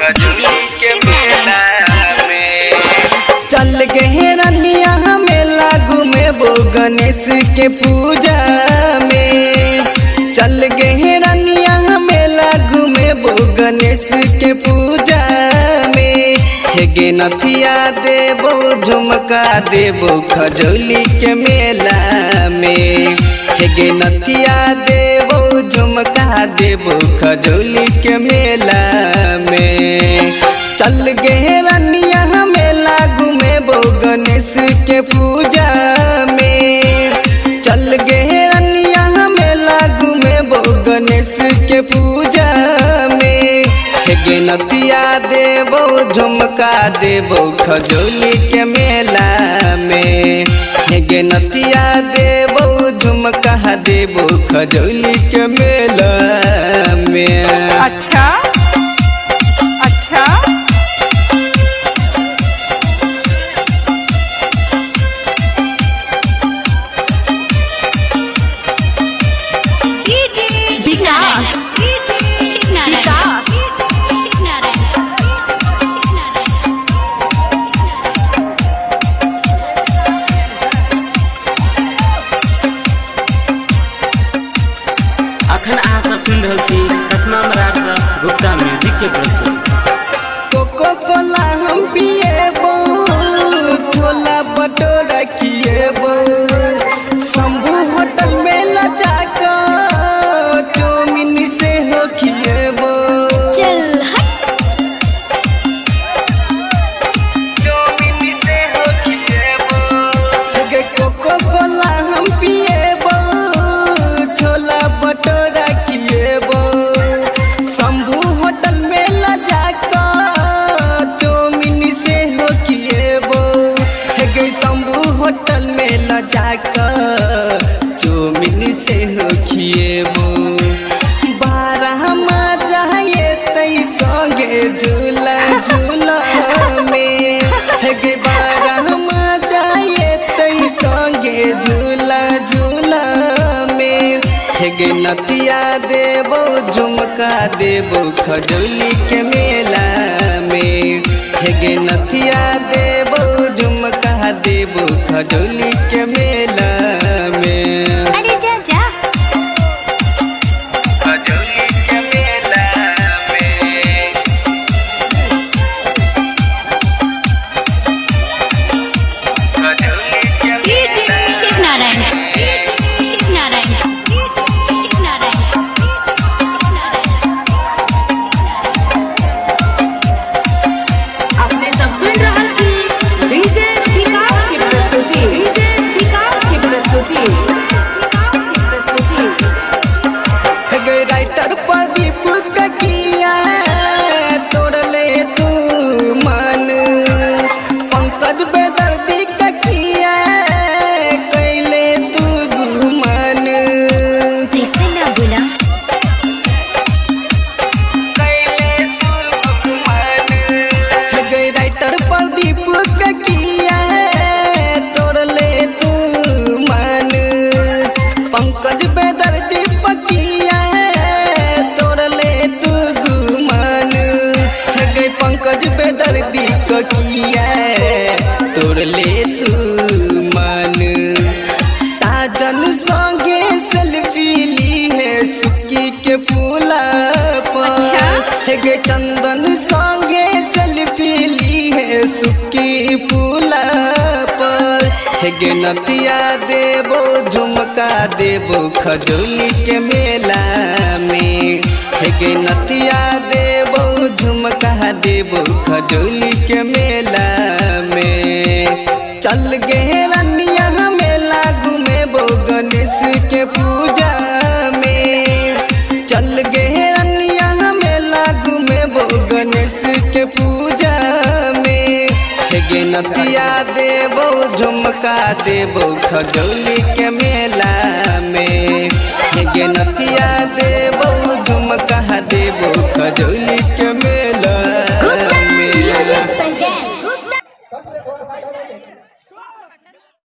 खजूली के मेला में। चल गए रनिया मेला घूमे वो गणेश के पूजा में। चल गए रनिया मेला घूमे वो गणेश के पूजा में। हेगे नथिया देबो झुमका देबो खजूली के मेला में। हेगे नथिया देबो झुमका देबो खजूली के मेला में। चल गए रनिया मेला घूमे वो गणेश के पूजा में। चल गए रनिया मेला घूमे वो गणेश के पूजा में। हेगे नथिया देबो झुमका देबो खजूली के मेला में। हेगे नथिया देबो झुमका देबो खजूली के मेला में। अच्छा अच्छा विकास अखन अहाँ सब सुन रहल छी रश्मा मराठ सँ गुप्ता म्यूजिक के प्रस्तुति। कोको कोला हम पिएबो, छोला भटूरा खिएबो, शंभू होटल में लजा कर चौमिन से हो खिएबो। चल हट चौमिन से हो खिएबो। गे कोको कोला हम पिएबो, छोला भटूरा खिएबो, शंभू होटल में लजा कर चौमिन से हो खिएबो। गे शंभू होटल में लजा कर चौमिन से हो खिएबो। बारह मजा ये तई संगे झूला झूला में। गे बारह मजा ये तई संगे झूला झूला में। हेगे नथिया देबो झुमका देबो खजूली के मेला में। हेगे नथिया देबो झुमका देबो खजूली के मेला में। अरे जा जा खजूली के मेला में। खजूली के मेला में। शिव नारायण अपने सब सुन रहल छी डीजे विकास की प्रस्तुति। विकास की प्रस्तुति। गे राइटर प्रदीप ककिया तोड़ले तू मन। पंकज बेदर्दी ककिया कैले तू गुमान। ऐसे ना बोला कैले तू गुमान। गे राइटर प्रदीप ककिया तोड़ले तू मन। पंकज बेदर्दी पकिया तोड़ले तू गुमान। गे पंकज बेदर्दी ककिया तोड़ले तू मन। साजन संगे सेल्फी ली है सुक्की के फूला पर। अच्छा। गे चंदन संगे सेल्फी ली है सुक्की फूला पर। हेगे नथिया देबो झुमका देबो खजूली के मेला में। हेगे नथिया देबो झुमका देबो खजूली के मेला में। चल गए रनिया मेला घूमे वो गणेश के पूजा में। चल गए रनिया मेला घूमे वो गणेश के पूजा में। हेगे नथिया देबो झुमका देबो खजूली के मेला में। हेगे नथिया देबो झुमका देबो खजूली